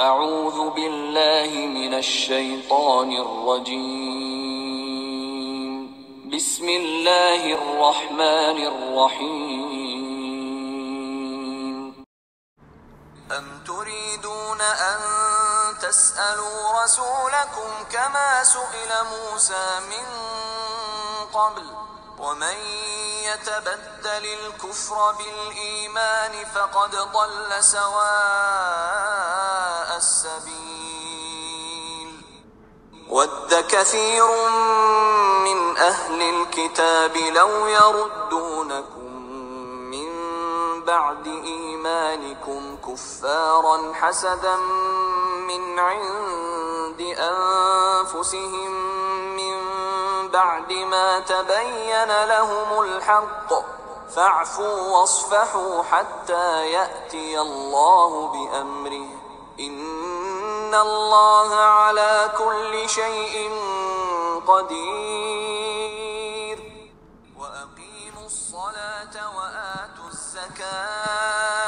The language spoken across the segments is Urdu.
اعوذ باللہ من الشیطان الرجیم بسم اللہ الرحمن الرحیم ام تريدون ان تسألوا رسولكم كما سئل موسى من قبل ومن يتبدل الكفر بالإيمان فقد ضل سواء السبيل ود كثير من أهل الكتاب لو يردونكم من بعد إيمانكم كفارا حسدا من عند أنفسهم من بعد ما تبين لهم الحق فاعفوا واصفحوا حتى يأتي الله بأمره إن الله على كل شيء قدير وأقيموا الصلاة وآتوا الزكاة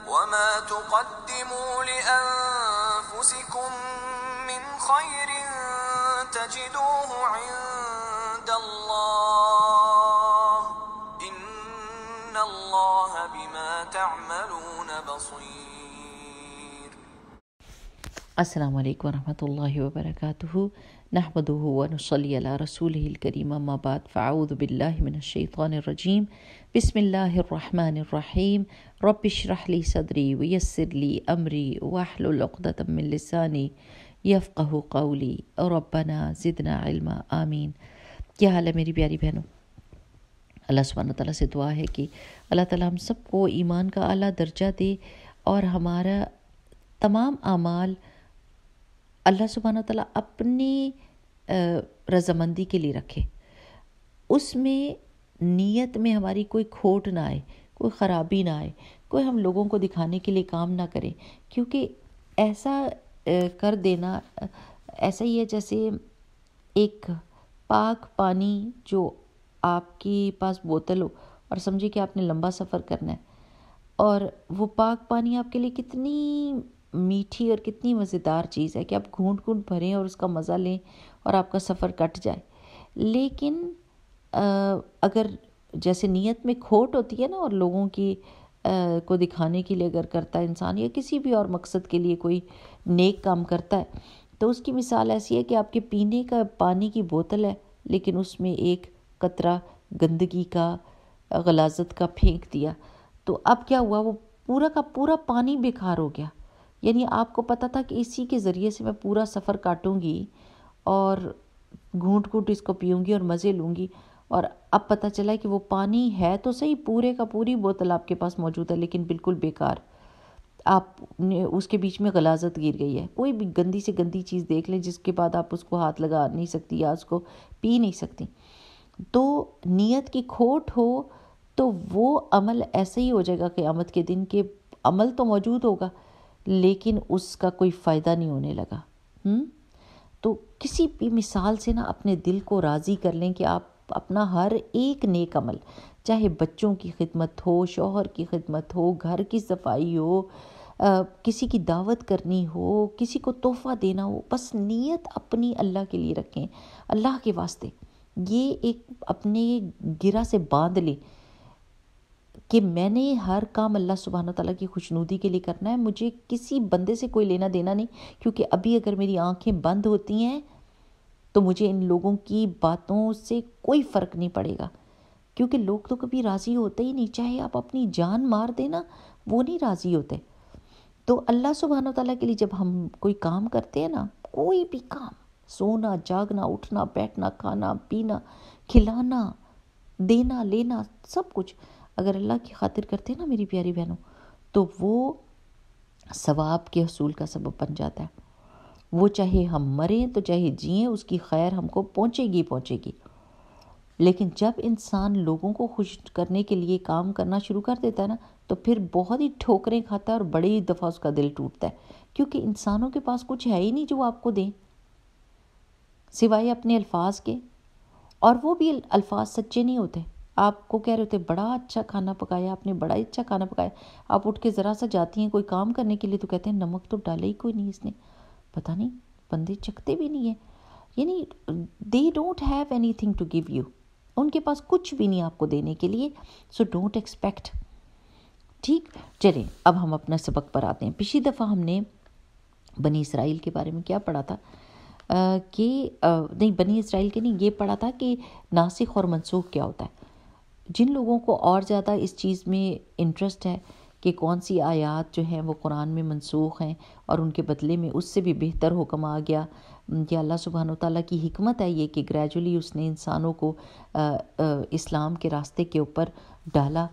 وما تقدموا لأنفسكم من خير تجدوه عند الله إن الله بما تعملون بصير. السلام علیکم ورحمۃ اللہ وبرکاتہ. نحمده ونصلی علی رسولہ الکریم، اما بعد، فاعوذ باللہ من الشیطان الرجیم. بسم اللہ الرحمن الرحیم. رب اشرح لی صدری ویسر لی امری واحلل عقدۃ من لسانی یفقہ قولی ربنا زدنا علما آمین. کیا حال ہے میری پیاری بہنوں؟ اللہ سبحانہ تعالیٰ سے دعا ہے کہ اللہ تعالیٰ ہم سب کو ایمان کا اعلیٰ درجہ دے اور ہمارا تمام اعمال اللہ سبحانہ تعالیٰ اپنی رضامندی کے لیے رکھے. اس میں نیت میں ہماری کوئی کھوٹ نہ آئے، کوئی خرابی نہ آئے، کوئی ہم لوگوں کو دکھانے کے لیے کام نہ کریں، کیونکہ ایسا کر دینا ایسا ہی ہے جیسے ایک پاک پانی جو آپ کے پاس بوتل ہو اور سمجھے کہ آپ نے لمبا سفر کرنا ہے، اور وہ پاک پانی آپ کے لیے کتنی میٹھی اور کتنی مزیدار چیز ہے کہ آپ گھونٹ گھونٹ بھریں اور اس کا مزہ لیں اور آپ کا سفر کٹ جائے. لیکن اگر جیسے نیت میں کھوٹ ہوتی ہے نا، اور لوگوں کی کو دکھانے کے لیے اگر کرتا ہے انسان، یا کسی بھی اور مقصد کے لیے کوئی نیک کام کرتا ہے، تو اس کی مثال ایسی ہے کہ آپ کے پینے کا پانی کی بوتل ہے لیکن اس میں ایک قطرہ گندگی کا، غلاظت کا پھینک دیا، تو اب کیا ہوا؟ وہ پورا کا پورا پانی بیکار ہو گیا. یعنی آپ کو پتہ تھا کہ اسی کے ذریعے سے میں پورا سفر کاٹوں گی اور گھونٹ گھونٹ اس کو پیوں گی اور مزے لوں گی، اور اب پتہ چلا کہ وہ پانی ہے تو صحیح، پورے کا پوری بوتل آپ کے پاس موجود ہے لیکن بالکل بیکار. آپ نے اس کے بیچ میں غلاظت گر گئی ہے. کوئی بھی گندی سے گندی چیز دیکھ لیں جس کے بعد آپ اس کو ہاتھ لگا نہیں سکتی یا اس کو پی نہیں سکتی. تو نیت کی کھوٹ ہو تو وہ عمل ایسے ہی ہو جائے گا قیامت کے دن کہ عمل تو موجود ہوگا لیکن اس کا کوئی فائدہ نہیں ہونے لگا. تو کسی بھی مثال سے نا اپنے دل کو راضی کر لیں کہ آپ اپنا ہر ایک نیک عمل، چاہے بچوں کی خدمت ہو، شوہر کی خدمت ہو، گھر کی صفائی ہو، کسی کی دعوت کرنی ہو، کسی کو تحفہ دینا ہو، بس نیت اپنی اللہ کے لیے رکھیں، اللہ کے واسطے. یہ ایک اپنے گرہ سے باندھ لیں کہ میں نے ہر کام اللہ سبحانہ تعالیٰ کی خوشنودی کے لیے کرنا ہے، مجھے کسی بندے سے کوئی لینا دینا نہیں، کیونکہ ابھی اگر میری آنکھیں بند ہوتی ہیں تو مجھے ان لوگوں کی باتوں سے کوئی فرق نہیں پڑے گا، کیونکہ لوگ تو کبھی راضی ہوتے ہی نہیں، چاہے آپ اپنی جان مار دینا وہ نہیں راضی ہوتے. تو اللہ سبحانہ تعالیٰ کے لیے جب ہم کوئی کام کرتے ہیں نا، کوئی بھی کام، سونا، جاگنا، اٹھنا، بیٹھنا، کھانا، پینا، کھلانا، دینا، لینا، سب کچھ اگر اللہ کی خاطر کرتے ہیں نا میری پیاری بہنوں، تو وہ ثواب کے حصول کا سبب بن جاتا ہے. وہ چاہے ہم مریں تو چاہے جئیں، اس کی خیر ہم کو پہنچے گی پہنچے گی. لیکن جب انسان لوگوں کو خوش کرنے کے لیے کام کرنا شروع کر دیتا ہے نا، تو پھر بہت ہی ٹھوکریں کھاتا ہے اور بڑی دفعہ اس کا دل ٹوٹتا ہے، کیونکہ انسانوں کے پاس کچھ ہے ہی نہیں جو آپ کو دیں سوائے اپنے الفاظ کے، اور وہ بھی الفاظ سچے نہیں ہوتے. آپ کو کہہ رہے ہوتے بڑا اچھا کھانا پکایا آپ نے، بڑا اچھا کھانا پکایا، آپ اٹھ کے ذرا سا جاتی ہیں کوئی کام کرنے کے لیے تو کہتے ہیں نمک تو ڈالا ہی کوئی نہیں اس نے، پتہ نہیں بندے چکھتے بھی نہیں ہیں. یعنی they don't have anything to give you، ان کے پاس کچھ بھی نہیں آپ کو دینے کے لیے. So don't expect. ٹھیک، چلیں اب ہم اپنا سبق پر آتے ہیں. پچھلی دفعہ ہم نے بنی اسرائیل کے بارے میں کیا پڑھا تھا کہ نہیں بنی اسرائیل کے نہیں، یہ پڑھا تھا کہ ناسخ اور منسوخ کیا ہوتا ہے. جن لوگوں کو اور زیادہ اس چیز میں انٹرسٹ ہے کہ کون سی آیات جو ہیں وہ قرآن میں منسوخ ہیں اور ان کے بدلے میں اس سے بھی بہتر حکم آ گیا، کہ اللہ سبحانہ و تعالیٰ کی حکمت ہے یہ کہ گریجولی اس نے انسانوں کو اسلام کے راستے کے اوپر ڈالا.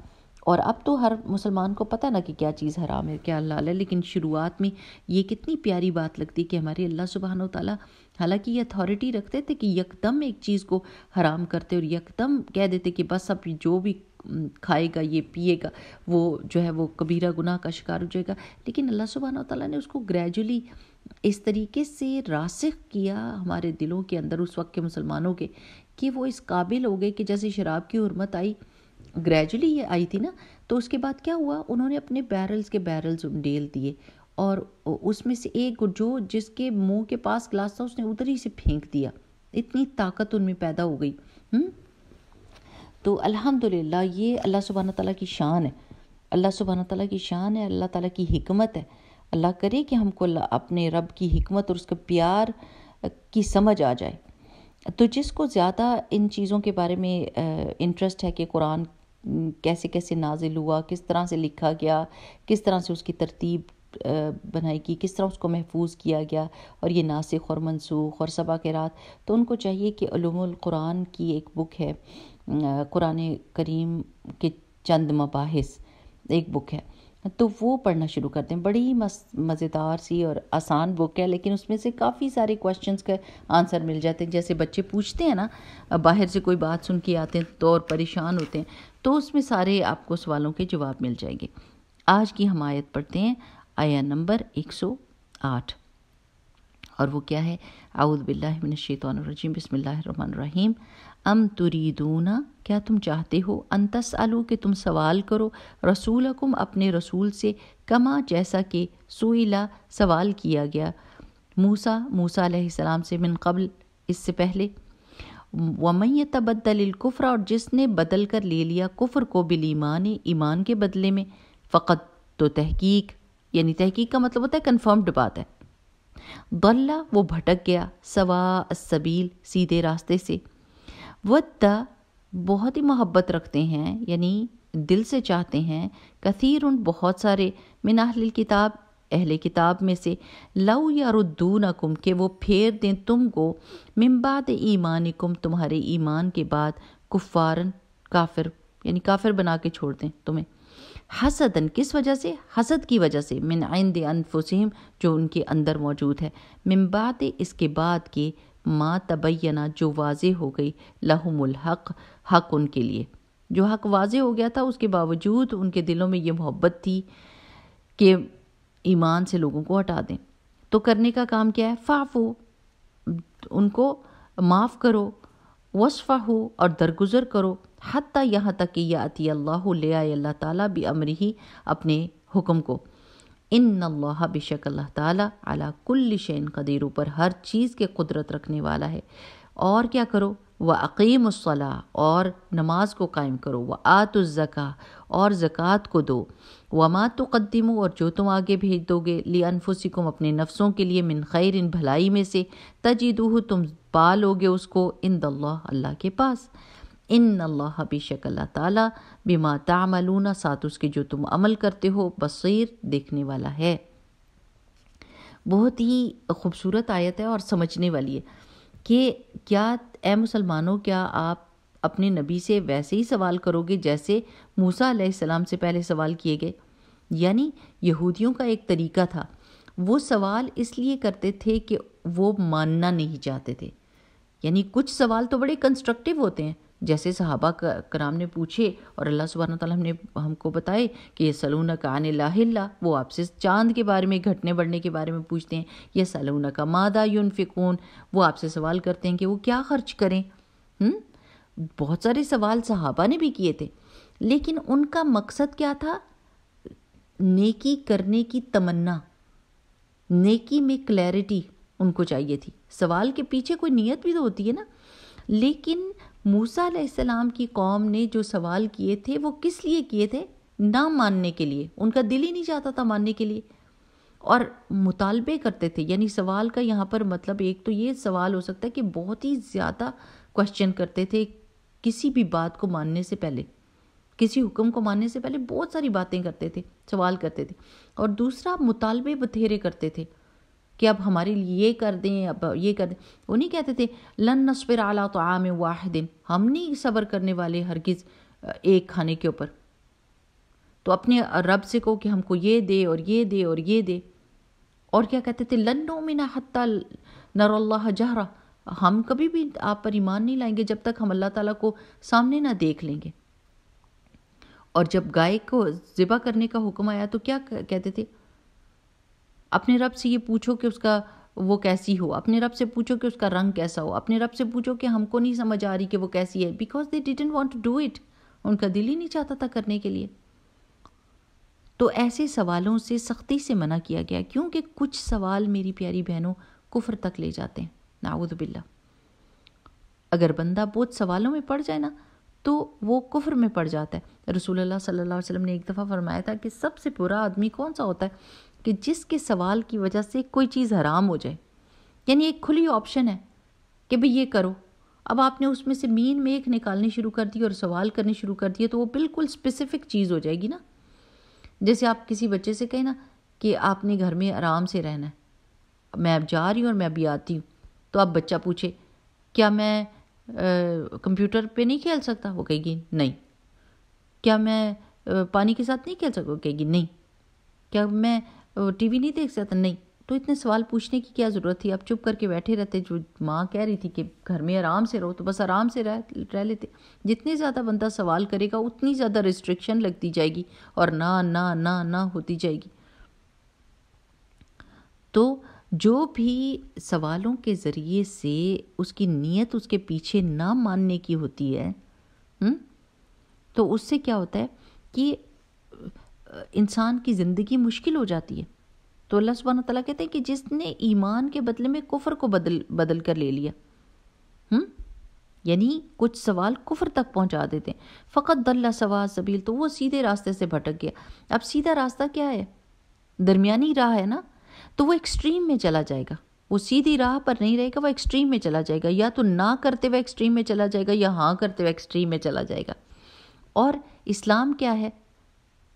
اور اب تو ہر مسلمان کو پتہ نا کہ کیا چیز حرام ہے کیا حلال ہے، لیکن شروعات میں یہ کتنی پیاری بات لگتی کہ ہمارے اللہ سبحانہ و تعالیٰ حالانکہ یہ اتھارٹی رکھتے تھے کہ یکدم ایک چیز کو حرام کرتے اور یکدم کہہ دیتے کہ بس اب جو بھی کھائے گا یہ پیے گا وہ جو ہے وہ کبیرہ گناہ کا شکار ہو جائے گا. لیکن اللہ سبحانہ و تعالیٰ نے اس کو گریجولی اس طریقے سے راسخ کیا ہمارے دلوں کے اندر اس وقت کے مسلمانوں کے کہ وہ اس قابل ہو گئے کہ جیسے شراب کی حرمت آئی گریجولی یہ آئی تھی نا، تو اس کے بعد کیا ہوا، انہوں نے اپنے بیرلز کے بیرلز ڈیل دیے اور اس میں سے ایک جو جس کے منہ کے پاس گلاس تھا اس نے ادھر ہی سے پھینک دیا. اتنی طاقت ان میں پیدا ہو گئی. تو الحمدللہ یہ اللہ سبحانہ تعالیٰ کی شان ہے، اللہ سبحانہ تعالیٰ کی شان ہے، اللہ تعالیٰ کی حکمت ہے. اللہ کرے کہ ہم کو اپنے رب کی حکمت اور اس کے پیار کی سمجھ آ جائے. تو جس کو زیادہ ان چیزوں کے بارے میں انٹرسٹ ہے کہ قرآن کیسے کیسے نازل ہوا، کس طرح سے لکھا گیا، کس طرح سے اس کی ترتیب بنائی کی، کس طرح اس کو محفوظ کیا گیا، اور یہ ناسخ اور منسوخ اور سبا قرات، تو ان کو چاہیے کہ علوم القرآن کی ایک بک ہے، قرآن کریم کے چند مباحث ایک بک ہے، تو وہ پڑھنا شروع کر دیں. بڑی مزیدار سی اور آسان بک ہے، لیکن اس میں سے کافی سارے کویشچنز کا آنسر مل جاتے ہیں. جیسے بچے پوچھتے ہیں نا، باہر سے کوئی بات سن کے آتے ہیں تو اور پریشان ہوتے ہیں، تو اس میں سارے آپ کو سوالوں کے جواب مل جائیں گے. آج کی ہم آیت پڑھتے ہیں، آیا نمبر 108، اور وہ کیا ہے؟ اعوذ باللہ من الشیطان الرجیم، بسم اللہ الرحمن الرحیم. ام تریدون، کیا تم چاہتے ہو، ان تسألو کہ تم سوال کرو، رسولکم اپنے رسول سے، کما جیسا کہ سئلا سوال کیا گیا موسیٰ علیہ السلام سے، من قبل اس سے پہلے. ومن یتبدل الکفر، اور جس نے بدل کر لے لیا کفر کو بالایمان، ایمان کے بدلے میں، فقط تو تحقیق، یعنی تحقیق کا مطلب ہوتا ہے کنفرمڈ بات ہے، ضل وہ بھٹک گیا، سواء السبیل سیدھے راستے سے. ود بہت ہی محبت رکھتے ہیں، یعنی دل سے چاہتے ہیں، کثیر بہت سارے، من اہل الکتاب اہل کتاب میں سے، لو یردونکم کہ وہ پھیر دیں تم کو، من بعد ایمانکم تمہارے ایمان کے بعد، کفارن کافر، یعنی کافر بنا کے چھوڑ دیں تمہیں، حسدن کس وجہ سے، حسد کی وجہ سے، من عند انفسہم جو ان کے اندر موجود ہے، من بعد اس کے بعد کے، ما تبینہ جو واضح ہو گئی، لہم الحق حق ان کے لیے، جو حق واضح ہو گیا تھا اس کے باوجود ان کے دلوں میں یہ محبت تھی کہ ایمان سے لوگوں کو ہٹا دیں. تو کرنے کا کام کیا ہے؟ فعفو ان کو معاف کرو، وصفحو اور درگزر کرو، حتیٰ یہاں تک کہ یاتی اللہ لے آئے اللہ تعالیٰ بامرہ اپنے حکم کو. ان اللہ بشک اللہ تعالیٰ علی کل شیء قدیر پر ہر چیز کے قدرت رکھنے والا ہے. اور کیا کرو؟ وَأَقِيمُوا الصَّلَاةَ اور نماز کو قائم کرو، وَآتُوا الزَّكَاةَ اور زکوٰۃ کو دو، وَمَا تُقَدِّمُوا اور جو تم آگے بھیج دو گے، لِأَنفُسِكُمْ اپنے نفسوں کے لیے، من خیر بھلائی میں سے، تجدوہ تم پا لو گے اس کو، عند اللہ اللہ کے پاس. ان اللہ بشک اللہ تعالیٰ، بما تعملون ساتھ اس کے جو تم عمل کرتے ہو، بصیر دیکھنے والا ہے. بہت ہی خوبصورت آیت ہے اور سمجھنے والی ہے کہ کیا اے مسلمانوں، کیا آپ اپنے نبی سے ویسے ہی سوال کرو گے جیسے موسیٰ علیہ السلام سے پہلے سوال کیے گئے؟ یعنی یہودیوں کا ایک طریقہ تھا، وہ سوال اس لیے کرتے تھے کہ وہ ماننا نہیں چاہتے تھے. یعنی کچھ سوال تو بڑے کنسٹرکٹیو ہوتے ہیں، جیسے صحابہ کرام نے پوچھے اور اللہ سبحانہ تعالیٰ نے ہم کو بتائے کہ یسألونک عن الہ الا، وہ آپ سے چاند کے بارے میں، گھٹنے بڑھنے کے بارے میں پوچھتے ہیں. یسألونک ماذا ینفقون، وہ آپ سے سوال کرتے ہیں کہ وہ کیا خرچ کریں. بہت سارے سوال صحابہ نے بھی کیے تھے، لیکن ان کا مقصد کیا تھا؟ نیکی کرنے کی تمنا، نیکی میں کلیئرٹی ان کو چاہیے تھی۔ سوال کے پیچھے کوئی نیت بھی تو ہوتی ہے نا۔ لیکن موسیٰ علیہ السلام کی قوم نے جو سوال کیے تھے وہ کس لیے کیے تھے؟ نہ ماننے کے لیے، ان کا دل ہی نہیں چاہتا تھا ماننے کے لیے، اور مطالبے کرتے تھے۔ یعنی سوال کا یہاں پر مطلب ایک تو یہ سوال ہو سکتا ہے کہ بہت ہی زیادہ کوشچن کرتے تھے کسی بھی بات کو ماننے سے پہلے، کسی حکم کو ماننے سے پہلے بہت ساری باتیں کرتے تھے، سوال کرتے تھے۔ اور دوسرا مطالبے بتھیرے کرتے تھے کہ اب ہمارے لیے یہ کر دیں، اب یہ کر دیں۔ وہ نہیں کہتے تھے لن نصبر علی طعام واحد، ہم نہیں صبر کرنے والے ہرگز ایک کھانے کے اوپر۔ تو اپنے رب سے کہو کہ ہم کو یہ دے اور یہ دے اور یہ دے۔ اور کیا کہتے تھے؟ لن نؤمن حتی نری اللہ جہرا، ہم کبھی بھی آپ پر ایمان نہیں لائیں گے جب تک ہم اللہ تعالیٰ کو سامنے نہ دیکھ لیں گے۔ اور جب گائے کو ذبح کرنے کا حکم آیا تو کیا کہتے تھے؟ اپنے رب سے یہ پوچھو کہ اس کا وہ کیسی ہو، اپنے رب سے پوچھو کہ اس کا رنگ کیسا ہو، اپنے رب سے پوچھو کہ ہم کو نہیں سمجھ آ رہی کہ وہ کیسی ہے، because they didn't want to do it, ان کا دل ہی نہیں چاہتا تھا کرنے کے لیے۔ تو ایسے سوالوں سے سختی سے منع کیا گیا، کیونکہ کچھ سوال میری پیاری بہنوں کفر تک لے جاتے ہیں، نعوذ باللہ۔ اگر بندہ بہت سوالوں میں پڑ جائے نا تو وہ کفر میں پڑ جاتا ہے۔ رسول اللہ صلی اللہ علیہ وسلم نے ایک دفعہ فرمایا تھا کہ سب سے برا آدمی کون سا ہوتا ہے؟ کہ جس کے سوال کی وجہ سے کوئی چیز حرام ہو جائے۔ یعنی ایک کھلی آپشن ہے کہ بھئی یہ کرو، اب آپ نے اس میں سے مین میں ایک نکالنی شروع کر دی اور سوال کرنے شروع کر دیے تو وہ بالکل اسپیسیفک چیز ہو جائے گی نا۔ جیسے آپ کسی بچے سے کہیں نا کہ آپ نے گھر میں آرام سے رہنا ہے، میں اب جا رہی ہوں اور میں ابھی آتی ہوں، تو اب بچہ پوچھے کیا میں کمپیوٹر پہ نہیں کھیل سکتا؟ وہ کہے گی نہیں۔ کیا میں پانی کے ساتھ نہیں کھیل سکتا؟ وہ کہے گی نہیں۔ کیا میں ٹی وی نہیں دیکھ سکتا؟ نہیں۔ تو اتنے سوال پوچھنے کی کیا ضرورت تھی؟ آپ چپ کر کے بیٹھے رہتے، جو ماں کہہ رہی تھی کہ گھر میں آرام سے رہو تو بس آرام سے رہ لیتے۔ جتنے زیادہ بندہ سوال کرے گا اتنی زیادہ ریسٹرکشن لگتی جائے گی اور نہ ہوتی جائے گی۔ تو جو بھی سوالوں کے ذریعے سے اس کی نیت اس کے پیچھے نہ ماننے کی ہوتی ہے تو اس سے کیا ہوتا ہے کہ انسان کی زندگی مشکل ہو جاتی ہے۔ تو اللہ سبحانہ وتعالیٰ کہتے ہیں کہ جس نے ایمان کے بدلے میں کفر کو بدل کر لے لیا، یعنی کچھ سوال کفر تک پہنچا دیتے ہیں، فقط ضل سواء السبیل، تو وہ سیدھے راستے سے بھٹک گیا۔ اب سیدھا راستہ کیا ہے؟ درمیانی راہ ہے نا، تو وہ ایکسٹریم میں چلا جائے گا، وہ سیدھی راہ پر نہیں رہے گا، وہ ایکسٹریم میں چلا جائے گا، یا تو نہ کرتے ہوئے ایکسٹریم میں چلا جائے گا یا ہاں کرتے ہوئے ایکسٹریم میں چلا جائے گا۔ اور اسلام کیا ہے؟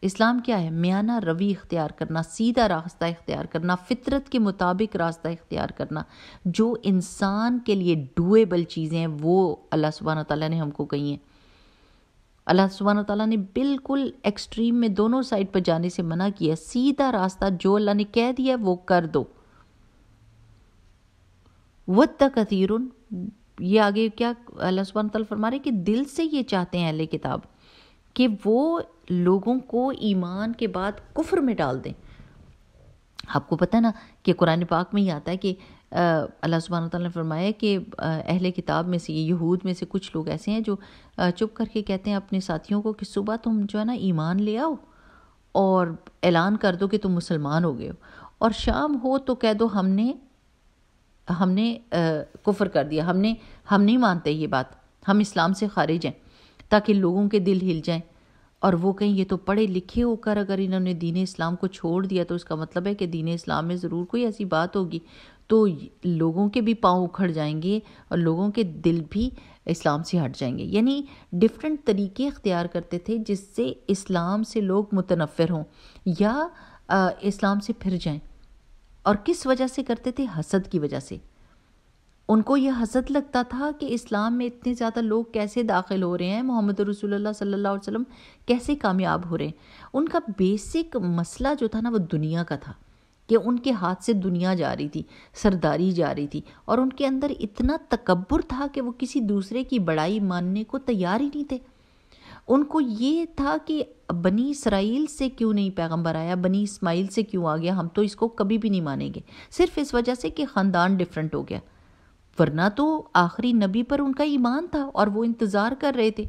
اسلام کیا ہے؟ میانہ روی اختیار کرنا، سیدھا راستہ اختیار کرنا، فطرت کے مطابق راستہ اختیار کرنا، جو انسان کے لیے ڈویبل چیزیں ہیں وہ اللہ سبحانہ تعالیٰ نے ہم کو کہی ہیں۔ اللہ سبحانہ تعالیٰ نے بالکل ایکسٹریم میں دونوں سائڈ پر جانے سے منع کیا، سیدھا راستہ جو اللہ نے کہہ دیا وہ کر دو۔ وَدَّ كَثِيرٌ، یہ آگے کیا اللہ سبحانہ تعالیٰ فرما رہے ہیں کہ دل سے یہ چاہتے ہیں اہل کتاب کہ وہ لوگوں کو ایمان کے بعد کفر میں ڈال دیں۔ آپ کو پتہ نا کہ قرآن پاک میں ہی آتا ہے کہ اللہ سبحانہ تعالیٰ نے فرمایا کہ اہل کتاب میں سے، یہود میں سے کچھ لوگ ایسے ہیں جو چپ کر کے کہتے ہیں اپنے ساتھیوں کو کہ صبح تم جو ہے نا ایمان لے آؤ اور اعلان کر دو کہ تم مسلمان ہو گئے ہو، اور شام ہو تو کہہ دو ہم نے کفر کر دیا، ہم نہیں مانتے یہ بات، ہم اسلام سے خارج ہیں، تاکہ لوگوں کے دل ہل جائیں اور وہ کہیں یہ تو پڑھے لکھے ہو کر اگر انہوں نے دین اسلام کو چھوڑ دیا تو اس کا مطلب ہے کہ دین اسلام میں ضرور کوئی ایسی بات ہوگی، تو لوگوں کے بھی پاؤں اکھڑ جائیں گے اور لوگوں کے دل بھی اسلام سے ہٹ جائیں گے۔ یعنی ڈیفرنٹ طریقے اختیار کرتے تھے جس سے اسلام سے لوگ متنفر ہوں یا اسلام سے پھر جائیں۔ اور کس وجہ سے کرتے تھے؟ حسد کی وجہ سے۔ ان کو یہ حسد لگتا تھا کہ اسلام میں اتنے زیادہ لوگ کیسے داخل ہو رہے ہیں، محمد رسول اللہ صلی اللہ علیہ وسلم کیسے کامیاب ہو رہے ہیں۔ ان کا بیسک مسئلہ جو تھا نا وہ دنیا کا تھا، کہ ان کے ہاتھ سے دنیا جا رہی تھی، سرداری جا رہی تھی، اور ان کے اندر اتنا تکبر تھا کہ وہ کسی دوسرے کی بڑائی ماننے کو تیار ہی نہیں تھے۔ ان کو یہ تھا کہ بنی اسرائیل سے کیوں نہیں پیغمبر آیا، بنی اسماعیل سے کیوں آ گیا، ہم تو اس کو کبھی بھی نہیں مانیں گے، صرف اس وجہ سے کہ خاندان ڈیفرنٹ ہو گیا۔ ورنہ تو آخری نبی پر ان کا ایمان تھا اور وہ انتظار کر رہے تھے.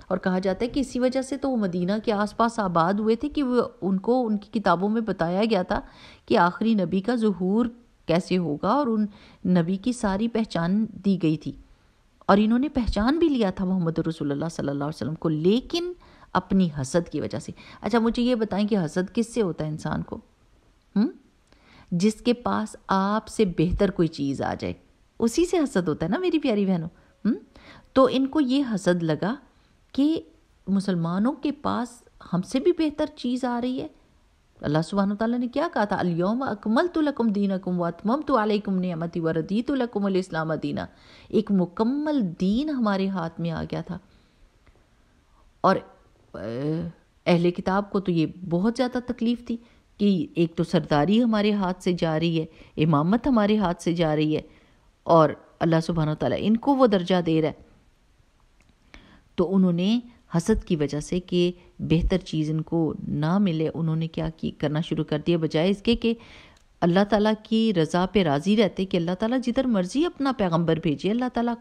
اور کہا جاتا ہے کہ اسی وجہ سے تو وہ مدینہ کے آس پاس آباد ہوئے تھے کہ وہ ان کو ان کی کتابوں میں بتایا گیا تھا کہ آخری نبی کا ظہور کیسے ہوگا، اور ان نبی کی ساری پہچان دی گئی تھی، اور انہوں نے پہچان بھی لیا تھا محمد رسول اللہ صلی اللہ علیہ وسلم کو، لیکن اپنی حسد کی وجہ سے. اچھا مجھے یہ بتائیں کہ حسد کس سے ہوتا ہے انسان کو؟ جس کے پاس آپ سے بہتر کوئی چیز آ جائے اسی سے حسد ہوتا ہے نا میری پیاری بہنوں. تو ان کو یہ حسد لگا کہ مسلمانوں کے پاس ہم سے بھی بہتر چیز آ رہی ہے. اللہ سبحانہ وتعالیٰ نے کیا کہا تھا؟ الیوم اکملت لکم دینکم واتممت علیکم نعمتی ورضیت لکم الاسلام دینا. ایک مکمل دین ہمارے ہاتھ میں آ گیا تھا. اور اہل کتاب کو تو یہ بہت زیادہ تکلیف تھی کہ ایک تو سرداری ہمارے ہاتھ سے جا رہی ہے، امامت ہمارے ہاتھ سے جا رہی ہے، اور اللہ سبحانہ وتعالیٰ ان کو وہ درجہ دے رہا ہے. تو انہوں نے حسد کی وجہ سے کہ بہتر چیز ان کو نہ ملے، انہوں نے کیا کرنا شروع کر دیا، بجائے اس کے کہ اللہ تعالیٰ کی رضا پہ راضی رہتے کہ اللہ تعالیٰ جدھر مرضی اپنا پیغمبر بھیجے. اللہ تعالیٰ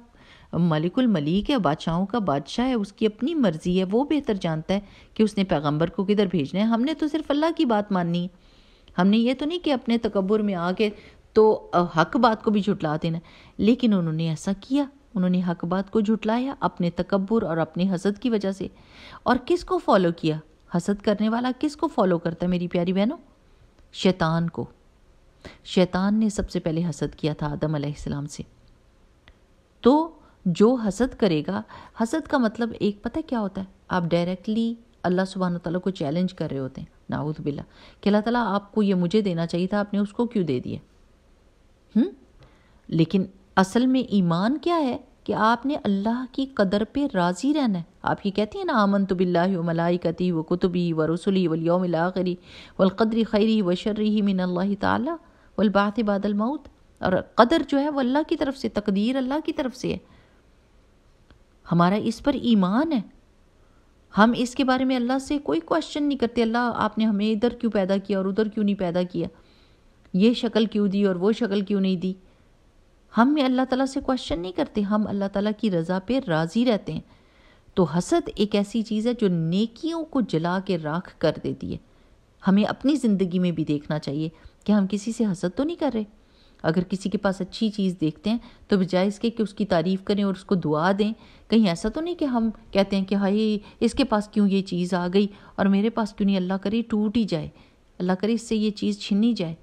ملک الملیک ہے، بادشاہوں کا بادشاہ ہے، اس کی اپنی مرضی ہے، وہ بہتر جانتا ہے کہ اس نے پیغمبر کو کدھر بھیجنا ہے. ہم نے تو صرف اللہ کی بات ماننی ہے. ہم نے یہ تو نہیں کہ اپنے تکبر میں آ کے تو حق بات کو بھی جھٹلا دینا. لیکن انہوں نے ایسا کیا، انہوں نے حق بات کو جھٹلایا اپنے تکبر اور اپنے حسد کی وجہ سے. اور کس کو فالو کیا؟ حسد کرنے والا کس کو فالو کرتا ہے میری پیاری بہنوں؟ شیطان کو. شیطان نے سب سے پہلے حسد کیا تھا آدم علیہ السلام سے. تو جو حسد کرے گا، حسد کا مطلب ایک پتہ کیا ہوتا ہے؟ آپ ڈائریکٹلی اللہ سبحانہ تعالیٰ کو چیلنج کر رہے ہوتے ہیں، نعوذ باللہ، کہ اللہ تعالیٰ آپ کو یہ مجھے دینا چاہیے تھا، آپ نے اس کو کیوں دے دیا؟ لیکن اصل میں ایمان کیا ہے کہ آپ نے اللہ کی قدر پہ راضی رہنا ہے. آپ یہ کہتی ہیں نا آمنت باللہ و ملائکتہ و کتبہ و رسلہ والیوم الآخر والقدر خیرہ و شرہ من اللہ تعالی والبعث بعد الموت. اور قدر جو ہے وہ اللہ کی طرف سے، تقدیر اللہ کی طرف سے ہے. ہمارا اس پر ایمان ہے. ہم اس کے بارے میں اللہ سے کوئی کوشچن نہیں کرتے، اللہ آپ نے ہمیں ادھر کیوں پیدا کیا اور ادھر کیوں نہیں پیدا کیا، یہ شکل کیوں دی اور وہ شکل کیوں نہیں دی. ہم اللہ تعالیٰ سے کوشچن نہیں کرتے، ہم اللہ تعالیٰ کی رضا پہ راضی رہتے ہیں. تو حسد ایک ایسی چیز ہے جو نیکیوں کو جلا کے راکھ کر دیتی ہے. ہمیں اپنی زندگی میں بھی دیکھنا چاہیے کہ ہم کسی سے حسد تو نہیں کر رہے. اگر کسی کے پاس اچھی چیز دیکھتے ہیں تو بجائے اس کے کہ اس کی تعریف کریں اور اس کو دعا دیں، کہیں ایسا تو نہیں کہ ہم کہتے ہیں کہ ہائے اس کے پاس کیوں یہ چیز آ گئی اور میرے پاس کیوں نہیں، اللہ کرے ٹوٹ ہی جائے، اللہ کرے اس سے یہ چیز چھنی جائے.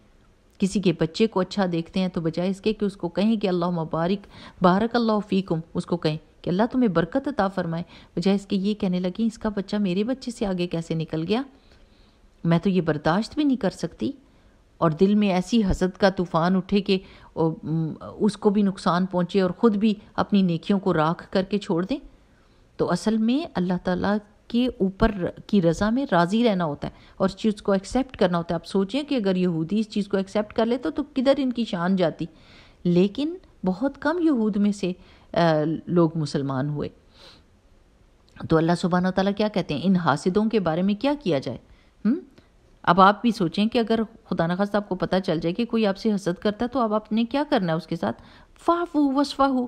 کسی کے بچے کو اچھا دیکھتے ہیں تو بجائے اس کے کہ اس کو کہیں کہ اللہ مبارک بارک اللہ فیکم، اس کو کہیں کہ اللہ تمہیں برکت عطا فرمائے، بجائے اس کے یہ کہنے لگیں اس کا بچہ میرے بچے سے آگے کیسے نکل گیا، میں تو یہ برداشت بھی نہیں کر سکتی. اور دل میں ایسی حسد کا طوفان اٹھے کہ اس کو بھی نقصان پہنچے اور خود بھی اپنی نیکیوں کو راکھ کر کے چھوڑ دیں. تو اصل میں اللہ تعالیٰ کے اوپر کی رضا میں راضی رہنا ہوتا ہے اور اس چیز کو ایکسیپٹ کرنا ہوتا ہے. آپ سوچیں کہ اگر یہودی اس چیز کو ایکسیپٹ کر لیتے تو کدھر ان کی شان جاتی. لیکن بہت کم یہود میں سے لوگ مسلمان ہوئے. تو اللہ سبحانہ وتعالیٰ کیا کہتے ہیں ان حاسدوں کے بارے میں کیا کیا جائے؟ اب آپ بھی سوچیں کہ اگر خدا نخواستہ آپ کو پتہ چل جائے کہ کوئی آپ سے حسد کرتا ہے تو اب آپ نے کیا کرنا ہے اس کے ساتھ؟ فاعفو واصفحوا،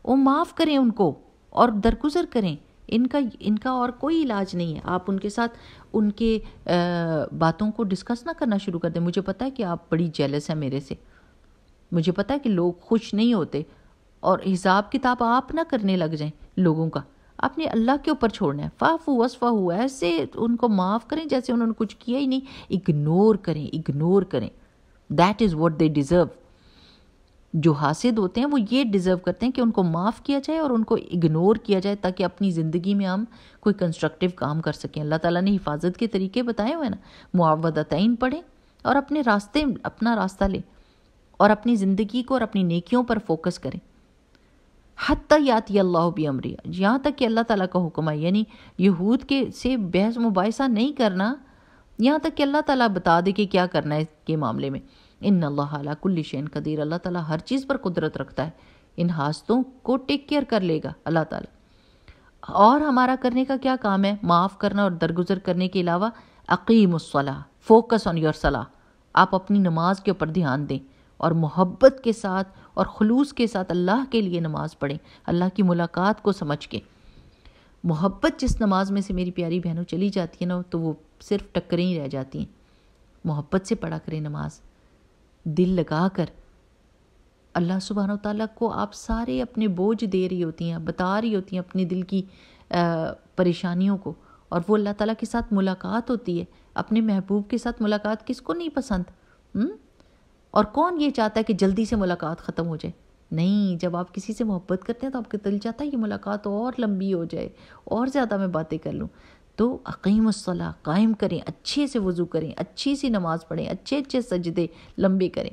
وہ معاف کریں ان کو اور درگزر کریں. ان کا اور کوئی علاج نہیں ہے. آپ ان کے ساتھ ان کے باتوں کو ڈسکس نہ کرنا شروع کر دیں. مجھے پتہ ہے کہ آپ بڑی جیلس ہیں میرے سے، مجھے پتہ ہے کہ لوگ خوش نہیں ہوتے، اور حساب کتاب آپ نہ کرنے لگ جائیں لوگوں کا، آپ نے اللہ کے اوپر چھوڑنا ہے. فاعفو واصفحوا، ایسے ان کو معاف کریں جیسے انہوں نے کچھ کیا ہی نہیں. اگنور کریں. That is what they deserve. جو حاسد ہوتے ہیں وہ یہ ڈیزرو کرتے ہیں کہ ان کو معاف کیا جائے اور ان کو اگنور کیا جائے تاکہ اپنی زندگی میں ہم کوئی کنسٹرکٹیو کام کر سکیں. اللہ تعالیٰ نے حفاظت کے طریقے بتائے ہوئے نا. معوذتین پڑھیں اور اپنا راستہ لیں اور اپنی زندگی کو اور اپنی نیکیوں پر فوکس کریں. حتی یاتی اللہ بامرہ، یہاں تک کہ اللہ تعالیٰ کا حکم ہے. یعنی یہود کے سے بحث مباحثہ نہیں کرنا یہاں تک کہ اللہ تعالیٰ بتا دے کہ کیا کرنا ہے اس کے معاملے میں. ان اللہ علی کل شیء قدیر، اللہ تعالیٰ ہر چیز پر قدرت رکھتا ہے. ان حاسدوں کو ٹیک کیئر کر لے گا اللہ تعالیٰ. اور ہمارا کرنے کا کیا کام ہے؟ معاف کرنا اور درگزر کرنے کے علاوہ اقیم الصلاۃ، فوکس آن یور صلاۃ. آپ اپنی نماز کے اوپر دھیان دیں اور محبت کے ساتھ اور خلوص کے ساتھ اللہ کے لیے نماز پڑھیں، اللہ کی ملاقات کو سمجھ کے۔ محبت جس نماز میں سے میری پیاری بہنوں چلی جاتی ہے نا، تو وہ صرف ٹکریں ہی رہ جاتی ہیں۔ محبت سے پڑھا کریں نماز، دل لگا کر۔ اللہ سبحانہ وتعالیٰ کو آپ سارے اپنے بوجھ دے رہی ہوتی ہیں، بتا رہی ہوتی ہیں اپنے دل کی پریشانیوں کو، اور وہ اللہ تعالیٰ کے ساتھ ملاقات ہوتی ہے۔ اپنے محبوب کے ساتھ ملاقات کس کو نہیں پسند؟ اور کون یہ چاہتا ہے کہ جلدی سے ملاقات ختم ہو جائے؟ نہیں، جب آپ کسی سے محبت کرتے ہیں تو آپ کا دل چاہتا ہے یہ ملاقات اور لمبی ہو جائے، اور زیادہ میں باتیں کر لوں۔ تو اقیم الصلاۃ، قائم کریں، اچھے سے وضو کریں، اچھی سی نماز پڑھیں، اچھے اچھے سجدے لمبے کریں۔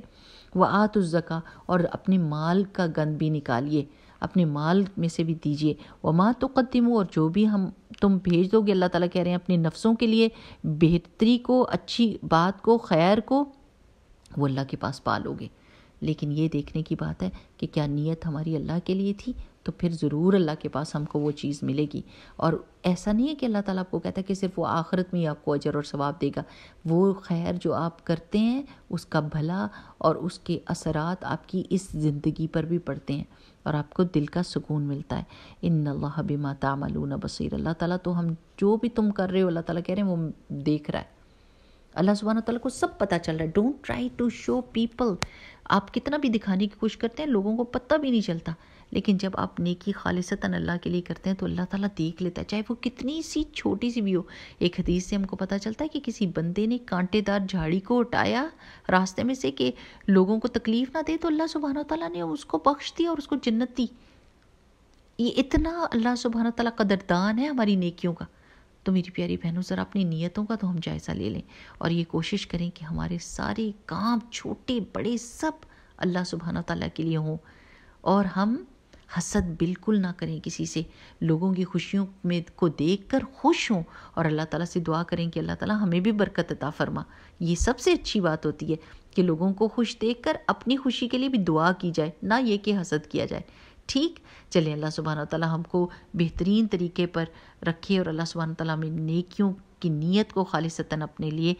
وآتوا الزکاۃ، اور اپنے مال کا گند بھی نکالیے، اپنے مال میں سے بھی دیجیے۔ وما تقدموا، اور جو بھی تم بھیج دو گے، اللہ تعالیٰ کہہ رہے ہیں اپنے نفسوں کے لیے بہتری کو، اچھی بات کو، خیر کو، وہ اللہ کے پاس پا لو گے۔ لیکن یہ دیکھنے کی بات ہے کہ کیا نیت ہماری اللہ کے لیے تھی، تو پھر ضرور اللہ کے پاس ہم کو وہ چیز ملے گی۔ اور ایسا نہیں ہے کہ اللہ تعالیٰ آپ کو کہتا ہے کہ صرف وہ آخرت میں ہی آپ کو اجر اور ثواب دے گا، وہ خیر جو آپ کرتے ہیں اس کا بھلا اور اس کے اثرات آپ کی اس زندگی پر بھی پڑتے ہیں، اور آپ کو دل کا سکون ملتا ہے۔ ان اللہ بما تعملون بصیر، اللہ تعالیٰ تو ہم جو بھی تم کر رہے ہو، اللہ تعالیٰ کہہ رہے ہیں وہ دیکھ رہا ہے۔ اللہ سبحانہ تعالیٰ کو سب پتہ چل رہا ہے۔ Don't try to show people, آپ کتنا بھی دکھانے کی کوشش کرتے ہیں لوگوں کو پتہ بھی نہیں چلتا، لیکن جب آپ نیکی خالصتاً اللہ کے لیے کرتے ہیں تو اللہ تعالیٰ دیکھ لیتا ہے، چاہے وہ کتنی سی چھوٹی سی بھی ہو۔ ایک حدیث سے ہم کو پتہ چلتا ہے کہ کسی بندے نے کانٹے دار جھاڑی کو ہٹایا راستے میں سے کہ لوگوں کو تکلیف نہ دے، تو اللہ سبحانہ تعالیٰ نے اس کو بخش دیا اور اس کو جنت دی۔ یہ اتنا اللہ سبحانہ تعالیٰ قدردان ہے ہماری نیکیوں کا۔ تو میری پیاری بہنوں، ذرا اپنی نیتوں کا تو ہم جائزہ لے لیں، اور یہ کوشش کریں کہ ہمارے سارے کام چھوٹے بڑے سب اللہ سبحانہ تعالیٰ کے لیے ہوں، اور ہم حسد بالکل نہ کریں کسی سے، لوگوں کی خوشیوں میں کو دیکھ کر خوش ہوں، اور اللہ تعالیٰ سے دعا کریں کہ اللہ تعالیٰ ہمیں بھی برکت عطا فرما۔ یہ سب سے اچھی بات ہوتی ہے کہ لوگوں کو خوش دیکھ کر اپنی خوشی کے لیے بھی دعا کی جائے، نہ یہ کہ حسد کیا جائے۔ ٹھیک، چلیں اللہ سبحانہ تعالیٰ ہم کو بہترین طریقے پر رکھے، اور اللہ سبحانہ تعالیٰ ہمیں نیکیوں کی نیت کو خالصتاً اپنے لیے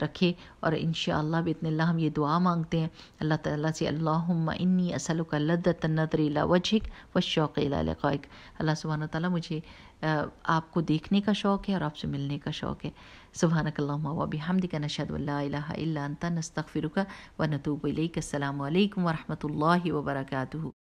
رکھے۔ اور انشاءاللہ باذن اللہ ہم یہ دعا مانگتے ہیں اللہ تعالیٰ سے، اللہم انی اسألک لذۃ النظر الی وجہک والشوق الی لقائک۔ اللہ سبحانہ تعالیٰ مجھے آپ کو دیکھنے کا شوق ہے اور آپ سے ملنے کا شوق ہے۔ سبحانک اللہم وبحمدک، نشہد ان لا الہ الا انت، نستغفرک ونتوب الیک۔ السلام علیکم ورحمۃ اللہ وبرکاتہ۔